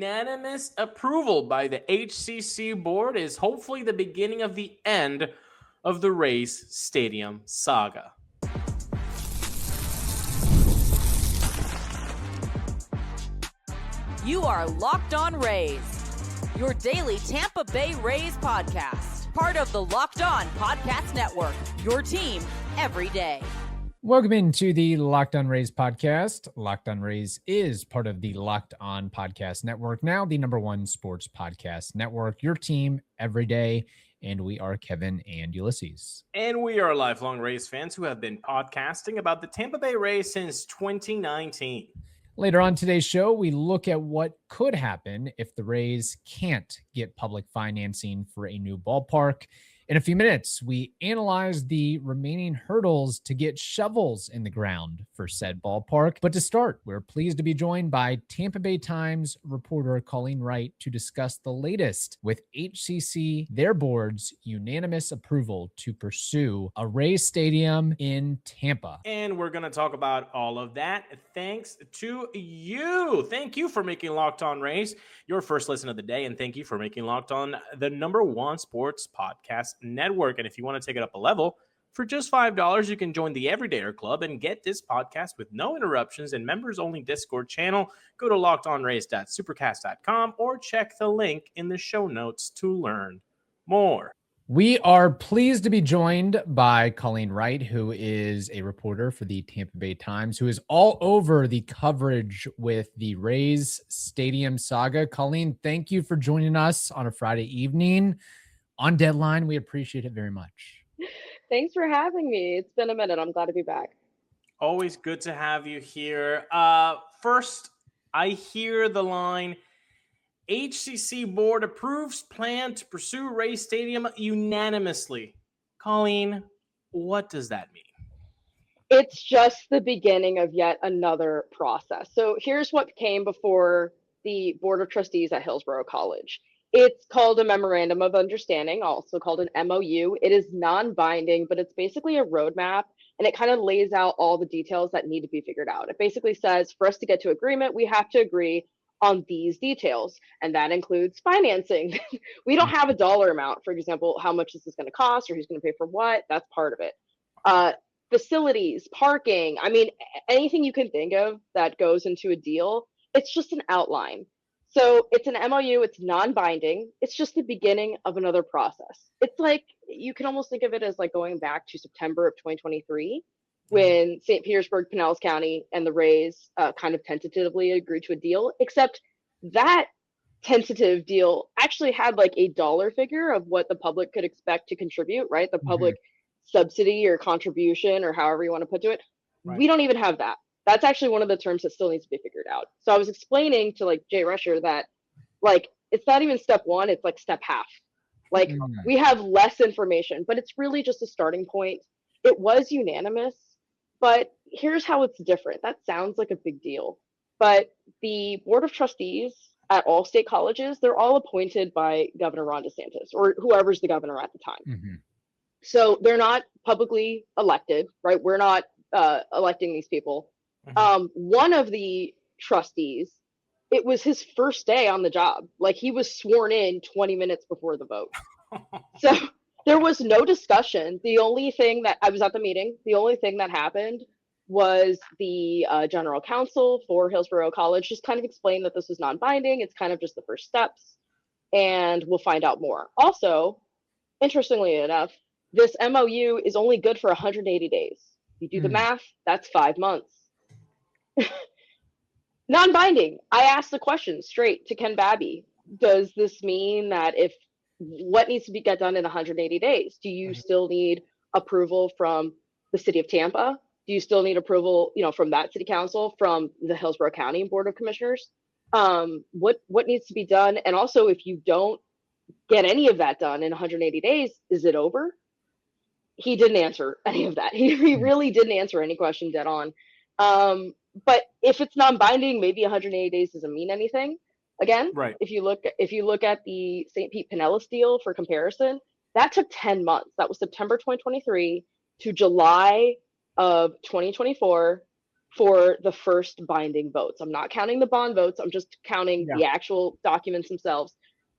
unanimous approval by the HCC board is hopefully the beginning of the end of the Rays Stadium saga. You are Locked On Rays, your daily Tampa Bay Rays podcast, part of the Locked On Podcast Network, your team every day. Welcome into the Locked On Rays podcast. Locked On Rays is part of the Locked On Podcast Network, now the #1 sports podcast network, your team every day. And we are Kevin and Ulysses. And we are lifelong Rays fans who have been podcasting about the Tampa Bay Rays since 2019. Later on today's show, we look at what could happen if the Rays can't get public financing for a new ballpark. In a few minutes, we analyze the remaining hurdles to get shovels in the ground for said ballpark. But to start, we're pleased to be joined by Tampa Bay Times reporter Colleen Wright to discuss the latest with HCC, their board's unanimous approval to pursue a Rays stadium in Tampa. And we're going to talk about all of that thanks to you. Thank you for making Locked On Rays your first listen of the day. And thank you for making Locked On the #1 sports podcast network. And if you want to take it up a level, for just $5, you can join the Everydayer Club and get this podcast with no interruptions and members-only Discord channel. Go to lockedonrays.supercast.com or check the link in the show notes to learn more. We are pleased to be joined by Colleen Wright, who is a reporter for the Tampa Bay Times, who is all over the coverage with the Rays Stadium saga. Colleen, thank you for joining us on a Friday evening on deadline. We appreciate it very much. Thanks for having me. It's been a minute. I'm glad to be back. Always good to have you here. First, I hear the line, HCC board approves plan to pursue Rays Stadium unanimously. Colleen, what does that mean? It's just the beginning of yet another process. So here's what came before the Board of Trustees at Hillsborough College. It's called a Memorandum of Understanding, also called an MOU. It is non-binding, but it's basically a roadmap, and it kind of lays out all the details that need to be figured out. It basically says, for us to get to agreement, we have to agree on these details, and that includes financing. We don't have a dollar amount, for example, how much this is going to cost or who's going to pay for what. That's part of it. Facilities, parking, I mean, anything you can think of that goes into a deal, it's just an outline. So it's an MOU, it's non-binding. It's just the beginning of another process. It's like, you can almost think of it as like going back to September of 2023, when St. Petersburg, Pinellas County, and the Rays kind of tentatively agreed to a deal, except that tentative deal actually had like a dollar figure of what the public could expect to contribute, right? The public subsidy or contribution, or however you want to put to it. Right. We don't even have that. That's actually one of the terms that still needs to be figured out. So I was explaining to like Jay Rusher that like, it's not even step one, it's like step half. Like we have less information, but it's really just a starting point. It was unanimous, but here's how it's different. That sounds like a big deal, but the Board of Trustees at all state colleges, they're all appointed by Governor Ron DeSantis or whoever's the governor at the time. So they're not publicly elected, right? We're not electing these people. One of the trustees, it was his first day on the job. Like he was sworn in 20 minutes before the vote. So there was no discussion. The only thing that I was at the meeting, the only thing that happened was the general counsel for Hillsborough College just kind of explained that this was non-binding. It's kind of just the first steps, and we'll find out more. Also, interestingly enough, this MOU is only good for 180 days. You do the math, that's 5 months. Non-binding. I asked the question straight to Ken Babby. Does this mean that if what needs to get done in 180 days? Do you still need approval from the City of Tampa? Do you still need approval, from that city council, from the Hillsborough County Board of Commissioners? What needs to be done? And also, if you don't get any of that done in 180 days, is it over? He didn't answer any of that. He really didn't answer any question dead on. But if it's non-binding, maybe 180 days doesn't mean anything. Again, right. If you look at the St. Pete Pinellas deal for comparison, that took 10 months. That was September 2023 to July of 2024. for the first binding votes. I'm not counting the bond votes. I'm just counting the actual documents themselves.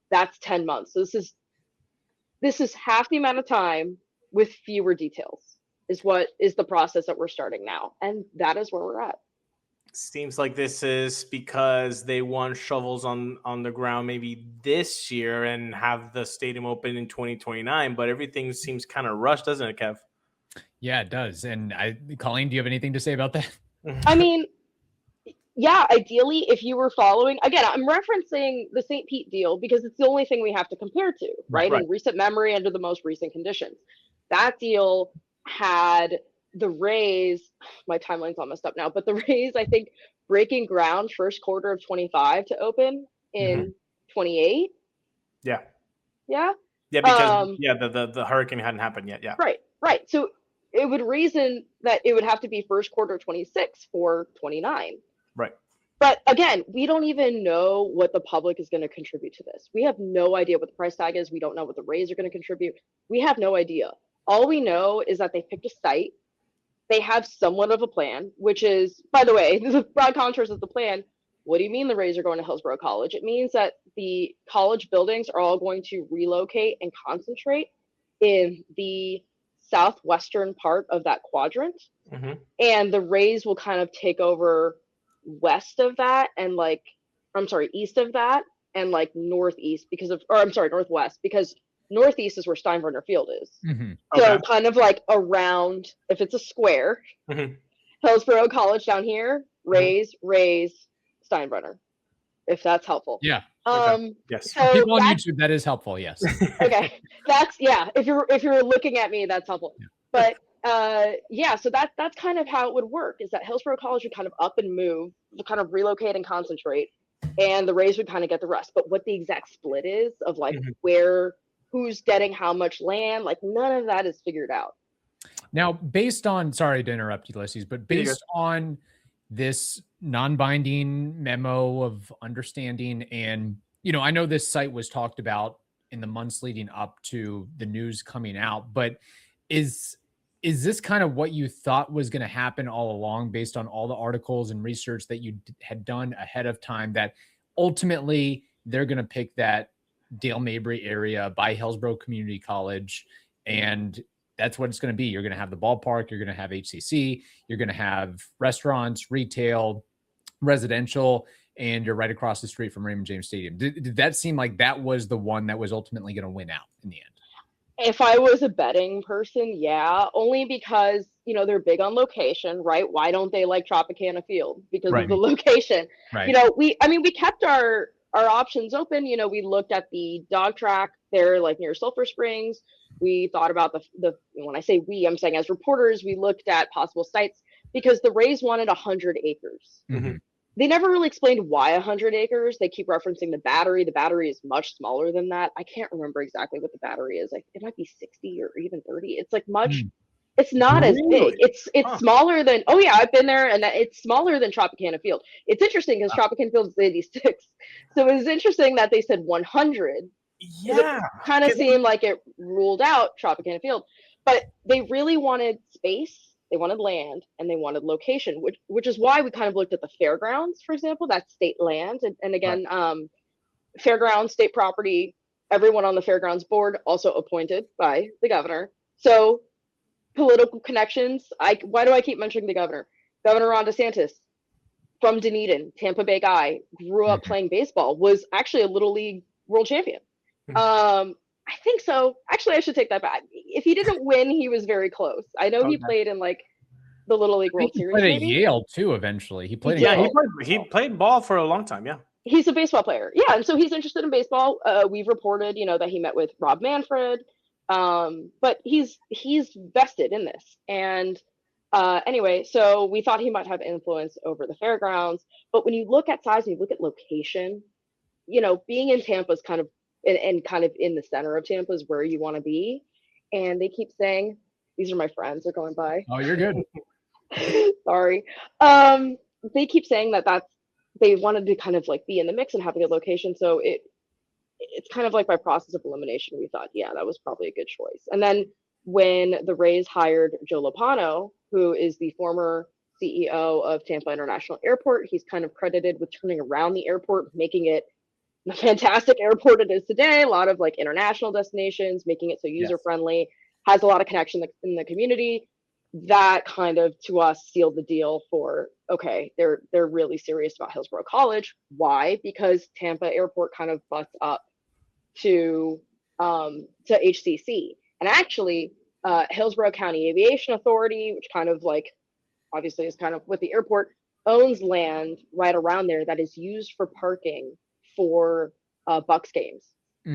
That's 10 months. So this is half the amount of time with fewer details is what is the process that we're starting now. And that is where we're at. Seems like this is because they want shovels on the ground maybe this year and have the stadium open in 2029, but everything seems kind of rushed, doesn't it, Kev? Yeah, it does. And Colleen, do you have anything to say about that? I mean, yeah, ideally, if you were following, again, I'm referencing the St. Pete deal because it's the only thing we have to compare to, right? In recent memory under the most recent conditions. That deal had the Rays, my timeline's all messed up now, but the Rays, I think, breaking ground first quarter of 25 to open in 28. Yeah. Yeah? Yeah, because the hurricane hadn't happened yet. Yeah. Right. So it would reason that it would have to be first quarter 26 for 29. Right. But again, we don't even know what the public is going to contribute to this. We have no idea what the price tag is. We don't know what the Rays are going to contribute. We have no idea. All we know is that they picked a site. They have somewhat of a plan, which is, by the way, the broad contours of the plan. What do you mean the Rays are going to Hillsborough College? It means that the college buildings are all going to relocate and concentrate in the southwestern part of that quadrant. And the Rays will kind of take over west of that and east of that and northeast northwest, because northeast is where Steinbrenner Field is. So kind of around, if it's a square, Hillsborough College down here, Rays, Steinbrenner, if that's helpful. Yeah. Yes. So people on YouTube, that is helpful. Yes. Okay. That's, if you're looking at me, that's helpful. Yeah. But so that's kind of how it would work, is that Hillsborough College would kind of up and move, to kind of relocate and concentrate, and the Rays would kind of get the rest. But what the exact split is of who's getting how much land, none of that is figured out. Now, based on, sorry to interrupt you, Ulysses, but based on this non-binding memo of understanding, and, I know this site was talked about in the months leading up to the news coming out, but is this kind of what you thought was going to happen all along, based on all the articles and research that you had done ahead of time, that ultimately they're going to pick that Dale Mabry area by Hillsborough Community College, and that's what it's going to be? You're going to have the ballpark, you're going to have HCC, you're going to have restaurants, retail, residential, and you're right across the street from Raymond James Stadium. Did that seem like that was the one that was ultimately going to win out in the end? If I was a betting person, yeah, only because, they're big on location, right? Why don't they like Tropicana Field? Because of the location. Right. We kept our options open. We looked at the dog track there, near Sulphur Springs. We thought about the when I say we, I'm saying as reporters, we looked at possible sites, because the Rays wanted 100 acres. They never really explained why 100 acres. They keep referencing the Battery. The Battery is much smaller than that. I can't remember exactly what the Battery is. It might be 60 or even 30. It's much. It's not as big. It's smaller than. Oh yeah, I've been there, and it's smaller than Tropicana Field. It's interesting because Tropicana Field is 86, so it was interesting that they said 100. Yeah, it kind of seemed like it ruled out Tropicana Field, but they really wanted space. They wanted land, and they wanted location, which is why we kind of looked at the fairgrounds, for example. That's state land, and again, fairgrounds, state property. Everyone on the fairgrounds board also appointed by the governor. So political connections. Why do I keep mentioning the governor? Governor Ron DeSantis, from Dunedin, Tampa Bay guy, grew up playing baseball, was actually a Little League world champion. I think so. Actually, I should take that back. If he didn't win, he was very close. I know he played in the Little League World Series. He played at Yale too. Eventually, he played. He played ball for a long time. Yeah, he's a baseball player. Yeah, and so he's interested in baseball. We've reported, that he met with Rob Manfred. But he's vested in this. And anyway, so we thought he might have influence over the fairgrounds. But when you look at size and you look at location, being in Tampa is kind of and kind of in the center of Tampa is where you want to be. And they keep saying, these are my friends, they're going by. Oh, you're good. Sorry. They keep saying that they wanted to kind of be in the mix and have a good location. So it's kind of by process of elimination, we thought, yeah, that was probably a good choice. And then when the Rays hired Joe Lopano, who is the former CEO of Tampa International Airport. He's kind of credited with turning around the airport, making it the fantastic airport it is today. A lot of like international destinations, making it so user friendly, has a lot of connection in the community. That kind of to us sealed the deal for, okay, they're really serious about Hillsborough College. Why? Because Tampa Airport kind of butts up to HCC, and actually Hillsborough County Aviation Authority, which kind of like obviously is kind of with the airport, owns land right around there that is used for parking for Bucks games,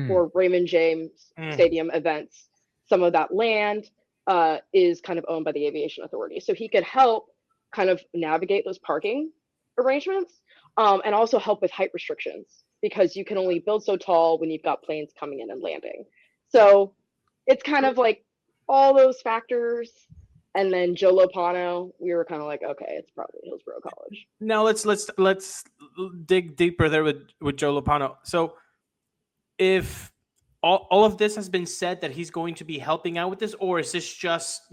for Raymond James Stadium events. Some of that land is kind of owned by the Aviation Authority. So he could help kind of navigate those parking arrangements, and also help with height restrictions, because you can only build so tall when you've got planes coming in and landing. So it's kind of like all those factors. And then Joe Lopano, we were kind of like, okay, it's probably Hillsborough College. Now let's dig deeper there with Joe Lopano. So if all of this has been said that he's going to be helping out with this, or is this just,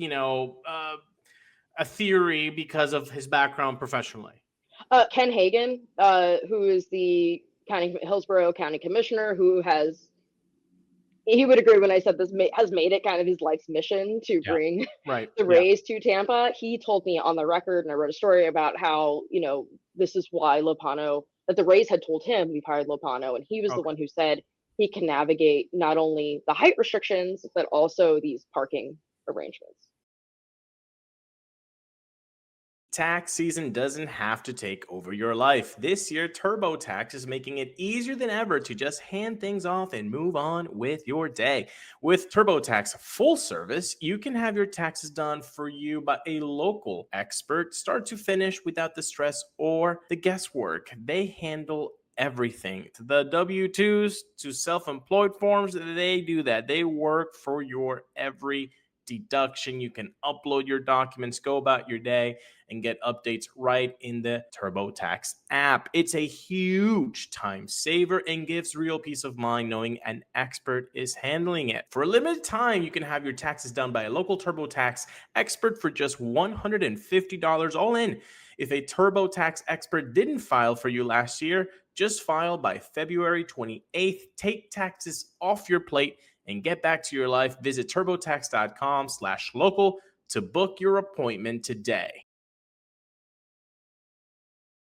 a theory because of his background professionally? Ken Hagan, who is the Hillsborough County Commissioner, he would agree when I said this has made it kind of his life's mission to bring the Rays to Tampa. He told me on the record, and I wrote a story about how, this is why that the Rays had told him we've hired Lopano, and he was the one who said he can navigate not only the height restrictions, but also these parking arrangements. Tax season doesn't have to take over your life. This year, TurboTax is making it easier than ever to just hand things off and move on with your day. With TurboTax full service, you can have your taxes done for you by a local expert, start to finish, without the stress or the guesswork. They handle everything, to the W-2s to self-employed forms. They do that. They work for your every deduction. You can upload your documents, go about your day, and get updates right in the TurboTax app. It's a huge time saver and gives real peace of mind knowing an expert is handling it. For a limited time, you can have your taxes done by a local TurboTax expert for just $150 all in. If a TurboTax expert didn't file for you last year, just file by February 28th. Take taxes off your plate and get back to your life. Visit turbotax.com/local to book your appointment today.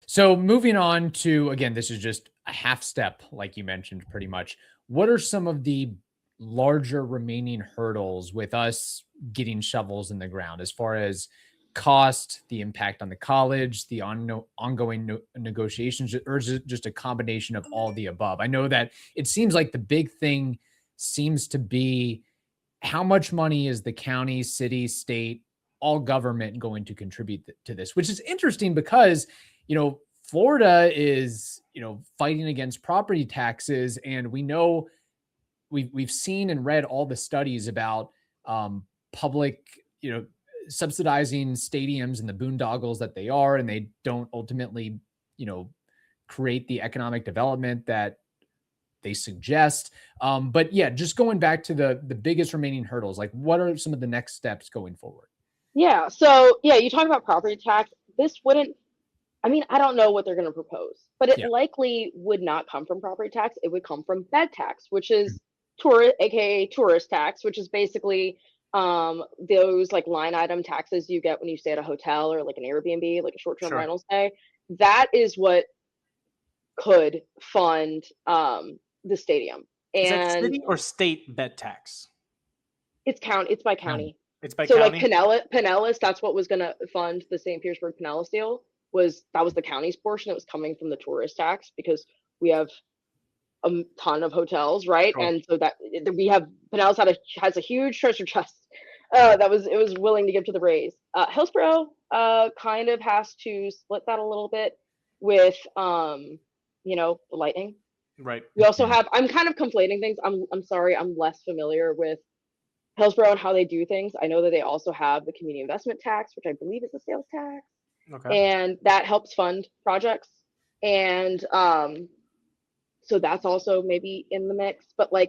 So moving on to, again, this is just a half step, like you mentioned, pretty much. What are some of the larger remaining hurdles with us getting shovels in the ground, as far as cost, the impact on the college, the ongoing negotiations, or is it just a combination of all the above? I know that it seems like the big thing seems to be how much money is the county, city, state, all government going to contribute to this, which is interesting because, Florida is, fighting against property taxes. And we know we've seen and read all the studies about public, subsidizing stadiums and the boondoggles that they are, and they don't ultimately, create the economic development that they suggest. But yeah, just going back to the biggest remaining hurdles, like what are some of the next steps going forward? Yeah. So you talk about property tax. I don't know what they're going to propose, but it likely would not come from property tax. It would come from bed tax, which is aka tourist tax, which is basically those like line item taxes you get when you stay at a hotel or like an Airbnb, like a short-term rental stay. That is what could fund the stadium. And is that city or state bed tax? It's by county. It's by county. So like Pinellas, that's what was going to fund the St. Petersburg Pinellas deal. That was the county's portion. It was coming from the tourist tax because we have a ton of hotels, right? Sure. And so that we have Pinellas has a huge treasure chest it was willing to give to the Rays. Hillsborough kind of has to split that a little bit with the Lightning. Right. We also have, I'm kind of conflating things. I'm sorry, I'm less familiar with Hillsborough and how they do things. I know that they also have the community investment tax, which I believe is a sales tax. Okay. And that helps fund projects. And so that's also maybe in the mix. But I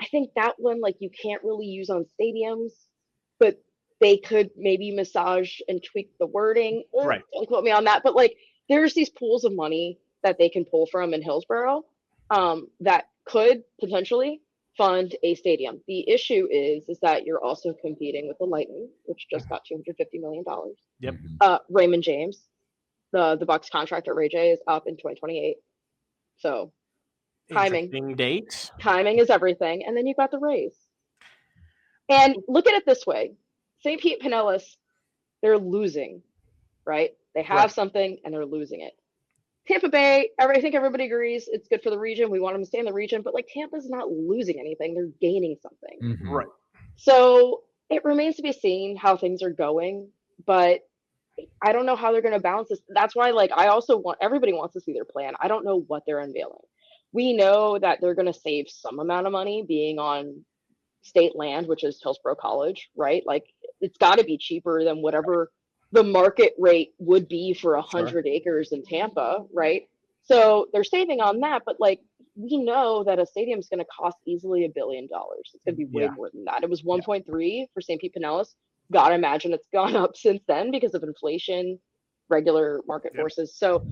think that one, you can't really use on stadiums. But they could maybe massage and tweak the wording. Right. Don't quote me on that, but like there's these pools of money that they can pull from in Hillsborough that could potentially fund a stadium. The issue is that you're also competing with the Lightning, which just got $250 million. Yep. Raymond James, the Bucks contract at Ray J is up in 2028. So Interesting date. timing is everything. And then you've got the Rays. And look at it this way. St. Pete Pinellas, they're losing, right? They have something and they're losing it. Tampa Bay, I think everybody agrees it's good for the region. We want them to stay in the region, but like Tampa's not losing anything. They're gaining something. Mhm. Right. So it remains to be seen how things are going, but I don't know how they're going to balance this. That's why, like, everybody wants to see their plan. I don't know what they're unveiling. We know that they're going to save some amount of money being on state land, which is Hillsborough College, right? Like, it's got to be cheaper than whatever the market rate would be for 100 acres in Tampa, right? So they're saving on that, but like, we know that a stadium is going to cost easily $1 billion. It's going to be way more than that. It was 1.3 for St. Pete Pinellas. Gotta imagine it's gone up since then because of inflation, regular market forces. So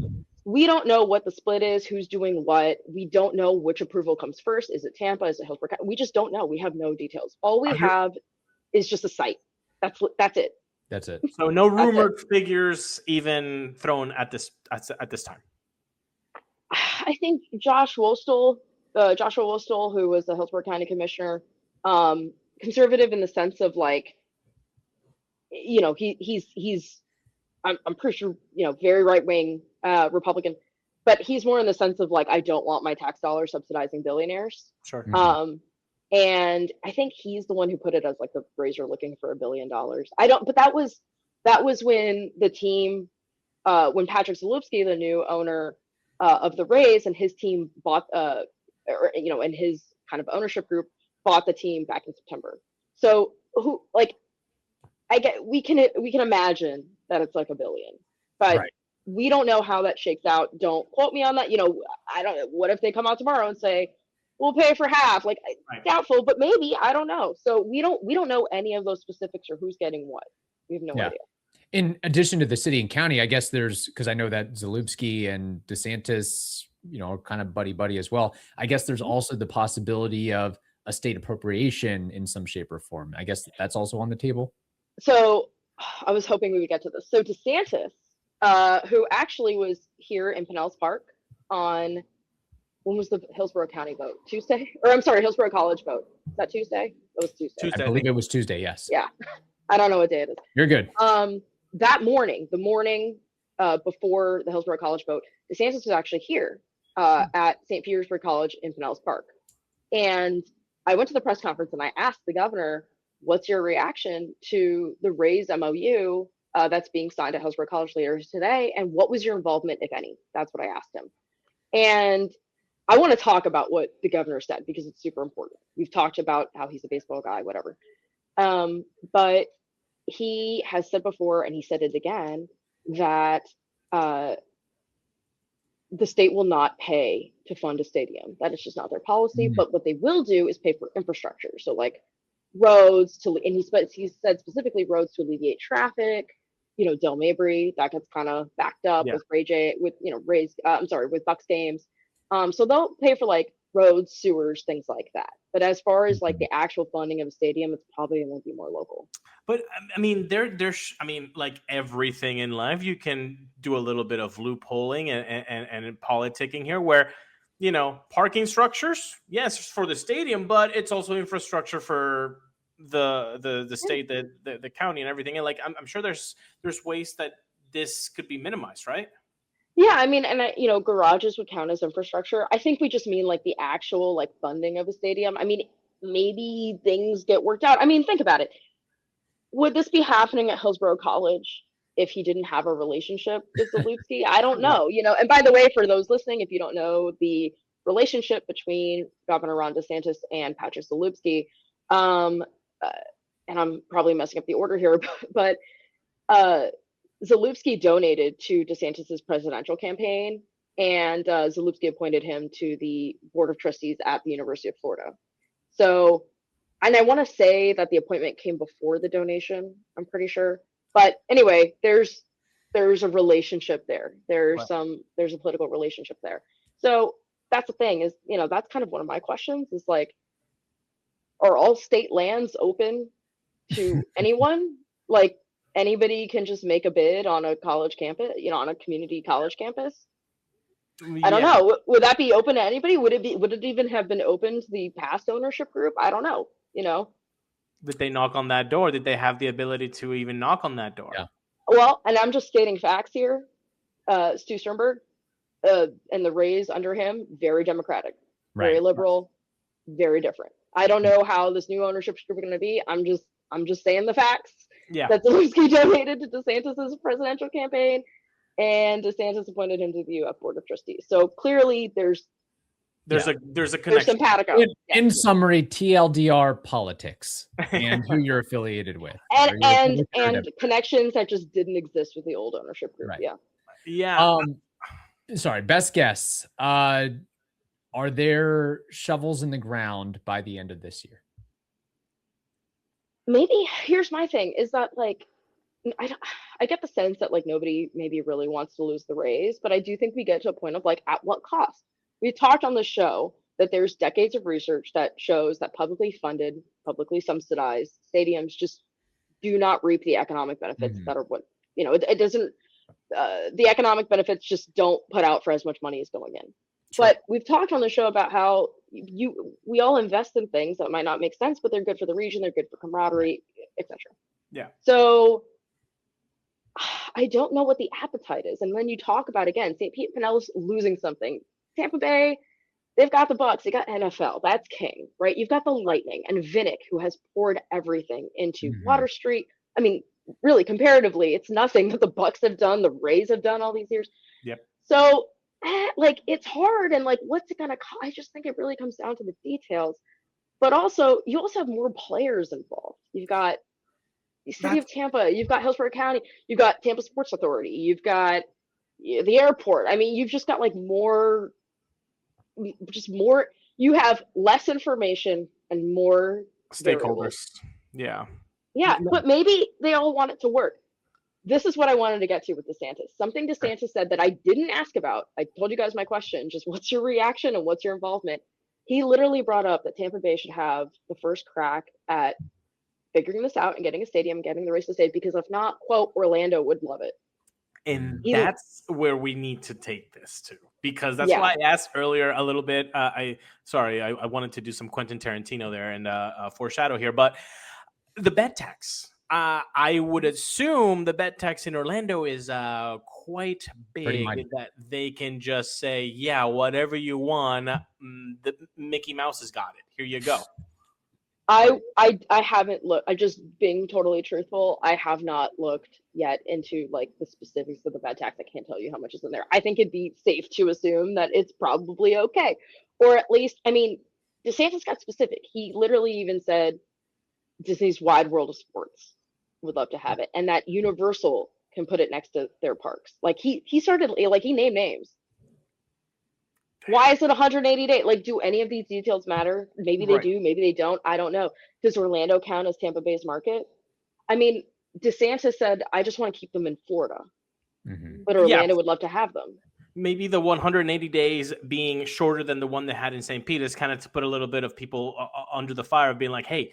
we don't know what the split is, who's doing what. We don't know which approval comes first. Is it Tampa? Is it Hillsborough? We just don't know. We have no details. All we have is just a site. That's it. That's it. So no rumored figures even thrown at this time. I think Joshua Wostel, who was the Hillsborough County Commissioner, conservative in the sense of like, you know, I'm pretty sure, you know, very right wing Republican, but he's more in the sense of like, I don't want my tax dollars subsidizing billionaires. Sure. And I think he's the one who put it as like the Rays are looking for $1 billion. But that was when the team, when Patrick Zalewski, the new owner of the Rays, and his team bought, and his kind of ownership group bought the team back in September. So we can imagine that it's like $1 billion, but we don't know how that shakes out. Don't quote me on that. You know, I don't know. What if they come out tomorrow and say, we'll pay for half? Like, doubtful, but maybe. I don't know. So we don't know any of those specifics or who's getting what. We have no idea. In addition to the city and county, I guess because I know that Zalewski and DeSantis, you know, are kind of buddy as well. I guess there's also the possibility of a state appropriation in some shape or form. I guess that's also on the table. So I was hoping we would get to this. So DeSantis, who actually was here in Pinellas Park on, when was the Hillsborough County vote? Tuesday? Or I'm sorry, Hillsborough College vote. Is that Tuesday? It was Tuesday. I believe it was Tuesday, yes. Yeah. I don't know what day it is. You're good. That morning, the morning before the Hillsborough College vote, DeSantis was actually here at St. Petersburg College in Pinellas Park. And I went to the press conference and I asked the governor, what's your reaction to the Rays MOU that's being signed at Hillsborough College later today? And what was your involvement, if any? That's what I asked him. And I want to talk about what the governor said because it's super important. We've talked about how he's a baseball guy, whatever. But he has said before, and he said it again, that the state will not pay to fund a stadium. That is just not their policy. But what they will do is pay for infrastructure. So like roads and he said specifically roads to alleviate traffic. You know, Dale Mabry, that gets kind of backed up with with Bucks games. So they'll pay for like roads, sewers, things like that. But as far as like the actual funding of a stadium, it's probably going to be more local. But I mean, like everything in life, you can do a little bit of loopholing and politicking here where, you know, parking structures, yes, for the stadium, but it's also infrastructure for the state, the county and everything. And like, I'm sure there's ways that this could be minimized, right? Yeah, I mean, and garages would count as infrastructure. I think we just mean like the actual like funding of a stadium. I mean, maybe things get worked out. I mean, think about it. Would this be happening at Hillsborough College if he didn't have a relationship with Zalewski? I don't know, you know. And by the way, for those listening, if you don't know the relationship between Governor Ron DeSantis and Patrick Zalewski, and I'm probably messing up the order here, but Zalewski donated to DeSantis's presidential campaign, and Zalewski appointed him to the board of trustees at the University of Florida. So and I want to say that the appointment came before the donation. I'm pretty sure. But anyway, there's a relationship there. There's a political relationship there. So that's the thing is, that's kind of one of my questions is like, are all state lands open to anyone? Like anybody can just make a bid on a college campus, on a community college campus? I don't know. Would that be open to anybody? Would it even have been open to the past ownership group? I don't know. Did they knock on that door? Did they have the ability to even knock on that door? Yeah. Well, and I'm just stating facts here. Stu Sternberg and the Rays under him, very Democratic, very liberal, very different. I don't know how this new ownership group are going to be. I'm just saying the facts. Yeah. That Zelensky donated to DeSantis' presidential campaign, and DeSantis appointed him to the UF Board of Trustees. So clearly, there's a there's connection. simpatico. In summary, TLDR politics and who you're affiliated with, and connections that just didn't exist with the old ownership group. Right. Yeah. Yeah. Sorry. Best guess. Are there shovels in the ground by the end of this year? Maybe. Here's my thing: is that like, I get the sense that like nobody maybe really wants to lose the Rays, but I do think we get to a point of like, at what cost? We talked on the show that there's decades of research that shows that publicly funded, publicly subsidized stadiums just do not reap the economic benefits that are what, it doesn't, the economic benefits just don't put out for as much money as going in. Sure. But we've talked on the show about how we all invest in things that might not make sense, but they're good for the region, they're good for camaraderie, etc. Yeah. So I don't know what the appetite is. And when you talk about, again, St. Pete and Pinellas losing something, Tampa Bay, they've got the Bucks, they got NFL, that's king, right? You've got the Lightning and Vinnick, who has poured everything into Water Street. I mean, really, comparatively, it's nothing that the Bucks have done, the Rays have done all these years. Yep. So, like, it's hard, and like, what's it gonna cost? I just think it really comes down to the details. But also, you also have more players involved. You've got the City of Tampa, you've got Hillsborough County, you've got Tampa Sports Authority, you've got the airport. I mean, you've just got like more. You have less information and more stakeholders. Yeah, but maybe they all want it to work. This is what I wanted to get to with DeSantis. Something DeSantis said that I didn't ask about. I told you guys my question, just what's your reaction and what's your involvement? He literally brought up that Tampa Bay should have the first crack at figuring this out and getting a stadium, getting the race to state, because if not, quote, Orlando would love it. And that's where we need to take this to, because that's why I asked earlier a little bit. I wanted to do some Quentin Tarantino there and foreshadow here, but the bet tax. I would assume the bet tax in Orlando is quite big, that they can just say, yeah, whatever you want, the Mickey Mouse has got it. Here you go. I haven't looked. I just being totally truthful. I have not looked yet into like the specifics of the bet tax. I can't tell you how much is in there. I think it'd be safe to assume that it's probably okay, or at least, I mean, DeSantis got specific. He literally even said Disney's Wide World of Sports would love to have it, and that Universal can put it next to their parks. Like he started, like he named names. Why is it 180 days? Like, do any of these details matter? Maybe they do, maybe they don't. I don't know. Does Orlando count as Tampa Bay's market? I mean, DeSantis said, I just want to keep them in Florida. But Orlando would love to have them. Maybe the 180 days being shorter than the one they had in St. Pete is kind of to put a little bit of people under the fire of being like, hey,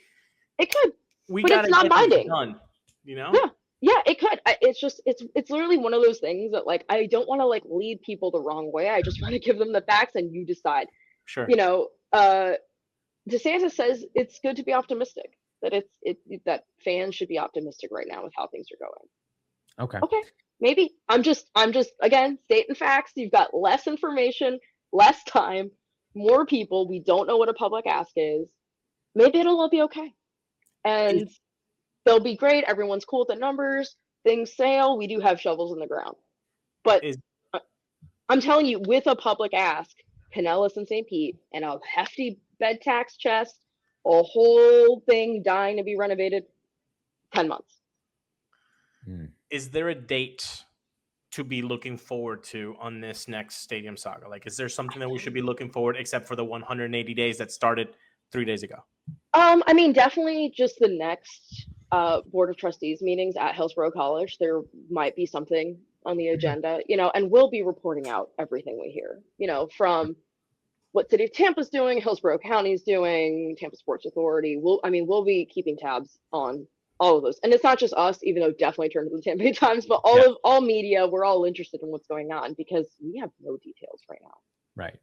it could, but it's not binding. Done, Yeah, it could. It's literally one of those things that like I don't want to like lead people the wrong way. I just want to give them the facts and you decide. Sure. DeSantis says it's good to be optimistic. That that fans should be optimistic right now with how things are going. Okay. Maybe I'm just again stating facts. You've got less information, less time, more people. We don't know what a public ask is. Maybe it'll all be okay, and they'll be great. Everyone's cool with the numbers. Things sail. We do have shovels in the ground. But I'm telling you, with a public ask, Pinellas and St. Pete, and a hefty bed tax chest, a whole thing dying to be renovated, 10 months. Is there a date to be looking forward to on this next stadium saga? Like, is there something that we should be looking forward, except for the 180 days that started 3 days ago? I mean, definitely just the next Board of Trustees meetings at Hillsborough College. There might be something on the agenda, and we'll be reporting out everything we hear, from what City of Tampa's doing, Hillsborough County's doing, Tampa Sports Authority. We'll be keeping tabs on all of those. And it's not just us, even though definitely turn to the Tampa Bay Times, but all media, we're all interested in what's going on because we have no details right now. Right.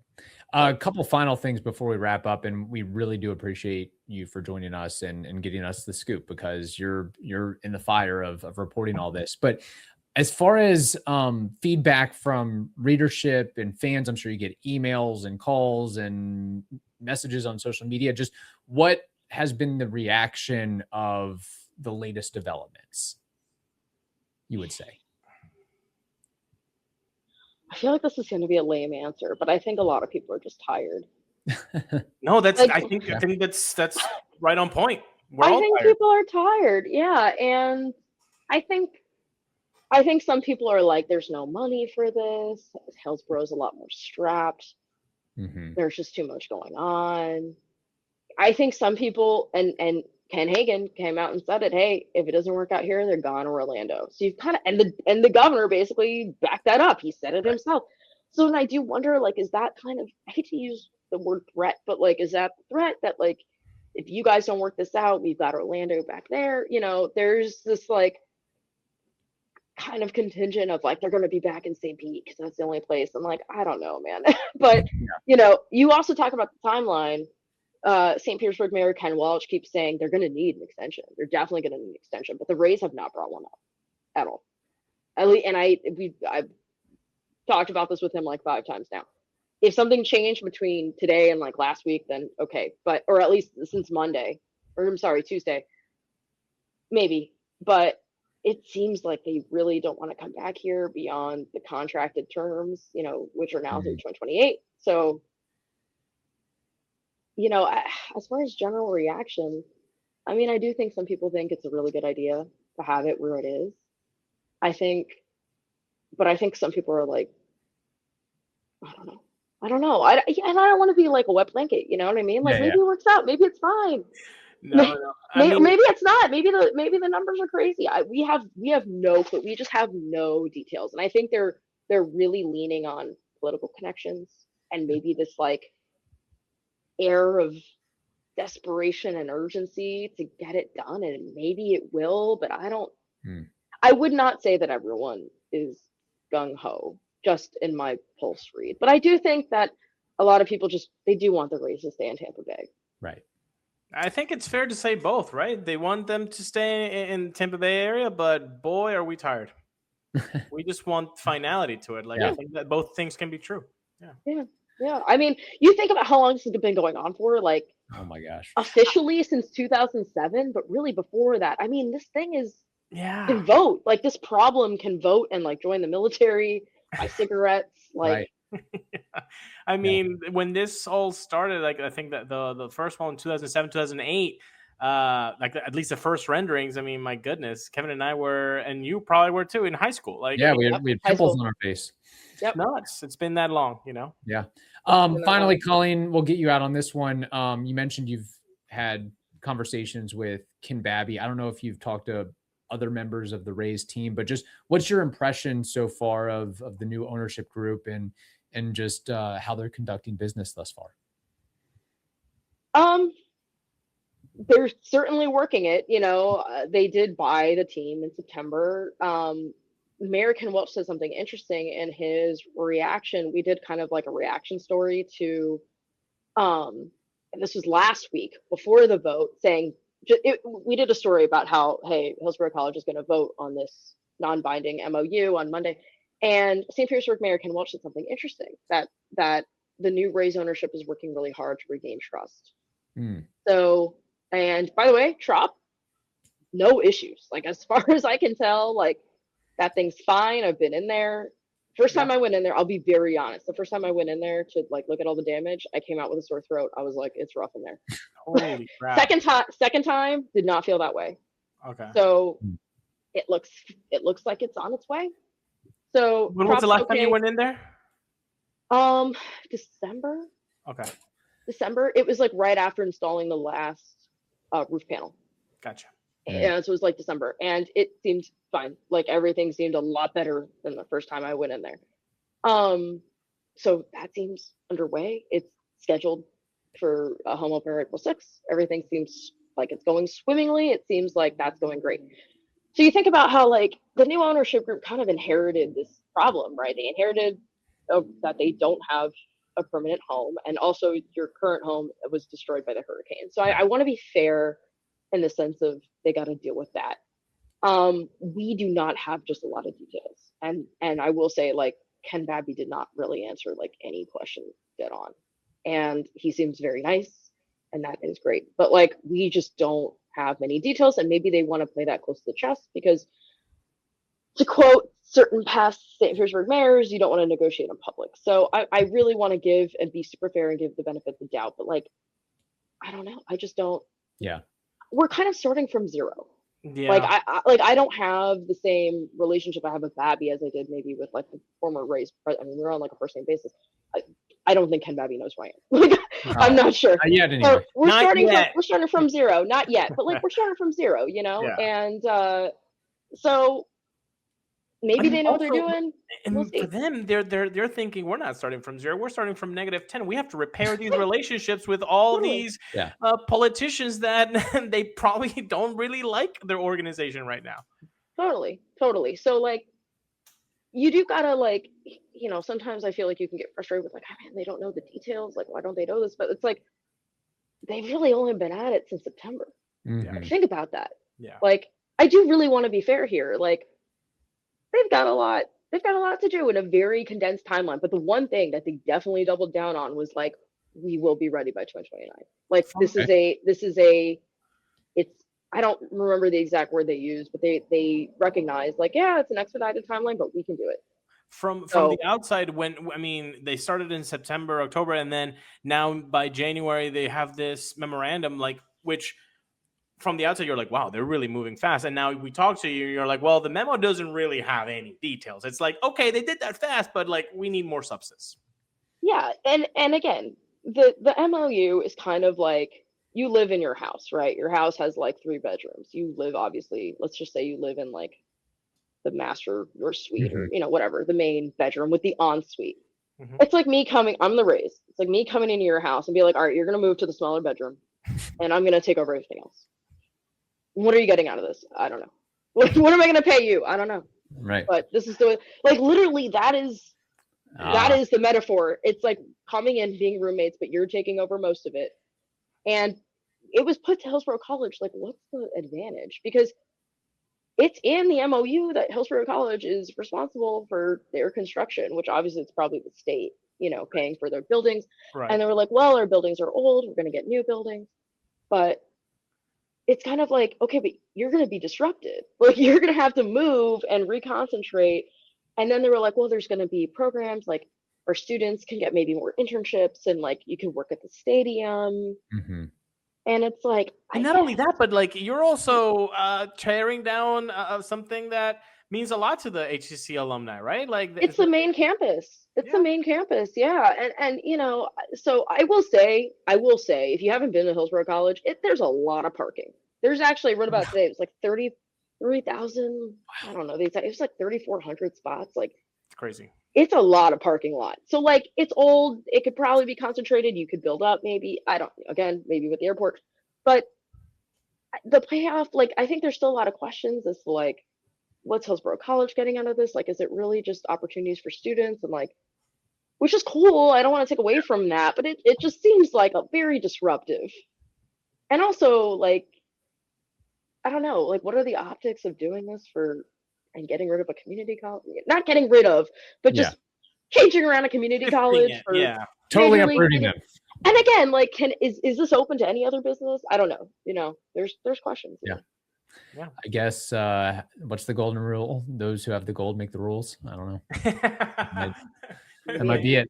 A couple final things before we wrap up, and we really do appreciate you for joining us and getting us the scoop because you're in the fire of reporting all this. But as far as feedback from readership and fans, I'm sure you get emails and calls and messages on social media. Just what has been the reaction of the latest developments, you would say? I feel like this is going to be a lame answer, but I think a lot of people are just tired. No, that's I think that's right on point. I think people are tired. Yeah, and I think some people are like, there's no money for this. Hillsborough's a lot more strapped. Mm-hmm. There's just too much going on. I think some people, and Ken Hagan came out and said it, hey, if it doesn't work out here, they're gone to Orlando. So you've kind of, and the governor basically backed that up. He said it himself. So then I do wonder, like, is that kind of, I hate to use the word threat, but like, is that the threat that like, if you guys don't work this out, we've got Orlando back there, there's this like kind of contingent of like, they're going to be back in St. Pete because that's the only place. I'm like, I don't know, man. But, you also talk about the timeline. St. Petersburg Mayor Ken Welch keeps saying they're going to need an extension. They're definitely going to need an extension, but the Rays have not brought one up at all. At least, and I've talked about this with him like 5 times now. If something changed between today and like last week, then okay, or at least since Monday, or I'm sorry, Tuesday, maybe. But it seems like they really don't want to come back here beyond the contracted terms, which are now through 2028. So. As far as general reaction, I mean, I do think some people think it's a really good idea to have it where it is. I think some people are like, I don't know. And I don't want to be like a wet blanket. You know what I mean? Like maybe it works out. Maybe it's fine. No. Maybe it's not. Maybe the numbers are crazy. We have no clue. We just have no details. And I think they're really leaning on political connections and maybe this like air of desperation and urgency to get it done, and maybe it will, but I would not say that everyone is gung-ho just in my pulse read, but I do think that a lot of people they do want the Rays to stay in Tampa Bay. Right. I think it's fair to say both, right? They want them to stay in Tampa Bay area, but boy, are we tired. We just want finality to it. I think that both things can be true. Yeah. I mean, you think about how long this has been going on for, like, oh my gosh, officially since 2007, but really before that. I mean, this thing can vote. Like, this problem can vote and like join the military, buy cigarettes. Like, I mean, when this all started, like, I think that the first one in 2007, 2008, like at least the first renderings. I mean, my goodness, Kevin and I were, and you probably were too, in high school. Like, we had pimples on our face. Yep. Nuts. It's been that long, Yeah. Finally, Colleen, we'll get you out on this one. You mentioned you've had conversations with Ken Babby. I don't know if you've talked to other members of the Rays team, but just what's your impression so far of the new ownership group and just how they're conducting business thus far? They're certainly working it. They did buy the team in September. Mayor Ken Welch said something interesting in his reaction. We did kind of like a reaction story to, and this was last week before the vote, saying we did a story about how, hey, Hillsborough College is going to vote on this non-binding MOU on Monday, and St. Petersburg Mayor Ken Welch said something interesting that the new Rays ownership is working really hard to regain trust. So, and by the way, Trop, no issues. Like, as far as I can tell, like, that thing's fine. I've been in there. First time I went in there, I'll be very honest. The first time I went in there to like look at all the damage, I came out with a sore throat. I was like, it's rough in there. Holy crap. Second time did not feel that way. Okay. So it looks like it's on its way. So when was the last time you went in there? December. Okay. December. It was like right after installing the last roof panel. Gotcha. And so it was like December, and it seemed fine. Like everything seemed a lot better than the first time I went in there. So that seems underway. It's scheduled for a home opener April 6th. Everything seems like it's going swimmingly. It seems like that's going great. So you think about how like the new ownership group kind of inherited this problem, right? They inherited that they don't have a permanent home, and also your current home was destroyed by the hurricane. So I want to be fair in the sense of they got to deal with that. We do not have just a lot of details, and I will say like Ken Babby did not really answer like any question dead on, and he seems very nice, and that is great. But like we just don't have many details, and maybe they want to play that close to the chest because, to quote certain past St. Petersburg mayors, you don't want to negotiate in public. So I really want to give and be super fair and give the benefit of the doubt, but like I don't know, I just don't. Yeah, we're kind of starting from zero. Yeah. Like I don't have the same relationship I have with Babby as I did maybe with like the former Rays. I mean, we're on like a first name basis. I don't think Ken Babby knows who I am. Like, I'm not sure. Not yet, anyway. So we're Not starting from zero, not yet, but like we're starting from zero, you know. Yeah. And so maybe they know what they're doing. And We'll see. for them, they're thinking we're not starting from zero. We're starting from -10. We have to repair these relationships with all Totally. these Yeah. Politicians that they probably don't really like their organization right now. Totally. So like, you do gotta like, you know, sometimes I feel like you can get frustrated with like, oh, man, they don't know the details. Like, why don't they know this? But it's like, they've really only been at it since September. Mhm. Think about that. Yeah. Like, I do really want to be fair here. Like, they've got a lot to do in a very condensed timeline. But the one thing that they definitely doubled down on was like, we will be ready by 2029. Like this is a it's I don't remember the exact word they used, but they recognize like, yeah, it's an expedited timeline, but we can do it. From the outside, they started in September, October, and then now by January they have this memorandum, like, which from the outside you're like, wow, they're really moving fast. And now we talk to you, you're like, well, the memo doesn't really have any details. It's like, okay, they did that fast, but like we need more substance. Yeah, and again, the MOU is kind of like, you live in your house, right? Your house has like 3 bedrooms. You live, obviously, let's just say you live in like the master or suite or, you know, whatever, the main bedroom with the ensuite. It's like me I'm the Rays. It's like me coming into your house and be like, all right, you're going to move to the smaller bedroom and I'm going to take over everything else. What are you getting out of this? I don't know. What am I going to pay you? I don't know. Right. But this is like, literally that is the metaphor. It's like coming in, being roommates, but you're taking over most of it. And it was put to Hillsborough College, like, what's the advantage? Because it's in the MOU that Hillsborough College is responsible for their construction, which obviously it's probably the state, you know, paying for their buildings. Right. And they were like, well, our buildings are old. We're going to get new buildings. But it's kind of like, okay, but you're going to be disrupted. Like, you're going to have to move and reconcentrate. And then they were like, well, there's going to be programs like our students can get maybe more internships and like you can work at the stadium. And it's like, and not only that, but like you're also tearing down something that means a lot to the HCC alumni, right? Like it's the main campus. It's the main campus, yeah. And you know, so I will say, if you haven't been to Hillsborough College, there's a lot of parking. There's actually, I read about today, it was like 33,000. I don't know. It was like 3,400 spots. Like, it's crazy. It's a lot of parking lot. So like, it's old. It could probably be concentrated. You could build up maybe. Maybe with the airport. But the payoff, like, I think there's still a lot of questions as to like, what's Hillsborough College getting out of this? Like, is it really just opportunities for students? And like, which is cool. I don't want to take away from that, but it just seems like a very disruptive. And also like, I don't know, like, what are the optics of doing this and getting rid of a community college? Not getting rid of, but just changing around a community college. Totally uprooting them. And again, like, is this open to any other business? I don't know. You know, there's questions. Yeah. I guess what's the golden rule? Those who have the gold make the rules. I don't know. That might be it.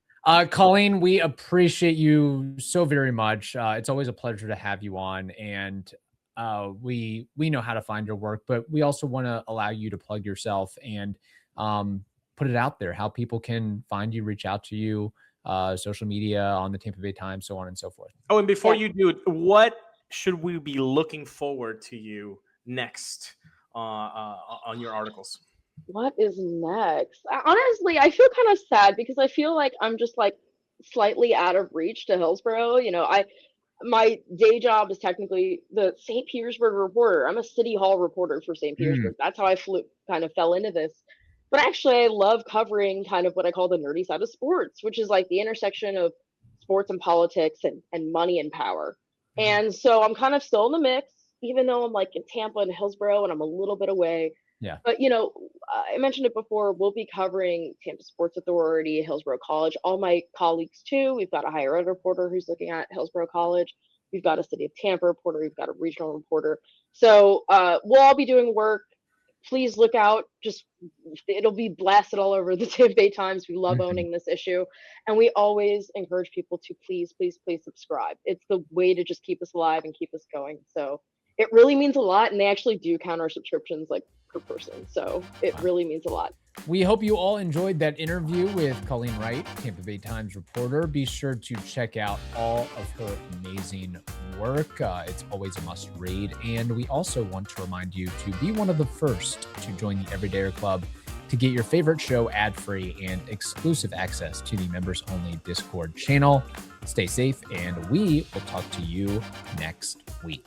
Colleen, we appreciate you so very much. It's always a pleasure to have you on, and we know how to find your work, but we also want to allow you to plug yourself and put it out there, how people can find you, reach out to you, social media, on the Tampa Bay Times, so on and so forth. Oh, and before you do, what should we be looking forward to you next on your articles? What is next? Honestly, I feel kind of sad because I feel like I'm just like slightly out of reach to Hillsborough. My day job is technically the St. Petersburg reporter. I'm a city hall reporter for St. Petersburg. That's how I kind of fell into this. But actually, I love covering kind of what I call the nerdy side of sports, which is like the intersection of sports and politics and money and power. And so I'm kind of still in the mix, even though I'm like in Tampa and Hillsborough and I'm a little bit away. Yeah. But, I mentioned it before, we'll be covering Tampa Sports Authority, Hillsborough College, all my colleagues too. We've got a higher ed reporter who's looking at Hillsborough College. We've got a City of Tampa reporter. We've got a regional reporter. So we'll all be doing work. Please look out. It'll be blasted all over the Tampa Bay Times. We love owning this issue. And we always encourage people to please, please, please subscribe. It's the way to just keep us alive and keep us going. So it really means a lot. And they actually do count our subscriptions like per person. So it really means a lot. We hope you all enjoyed that interview with Colleen Wright, Tampa Bay Times reporter. Be sure to check out all of her amazing work. It's always a must read. And we also want to remind you to be one of the first to join the Everydayer Club to get your favorite show ad-free and exclusive access to the members-only Discord channel. Stay safe, and we will talk to you next week.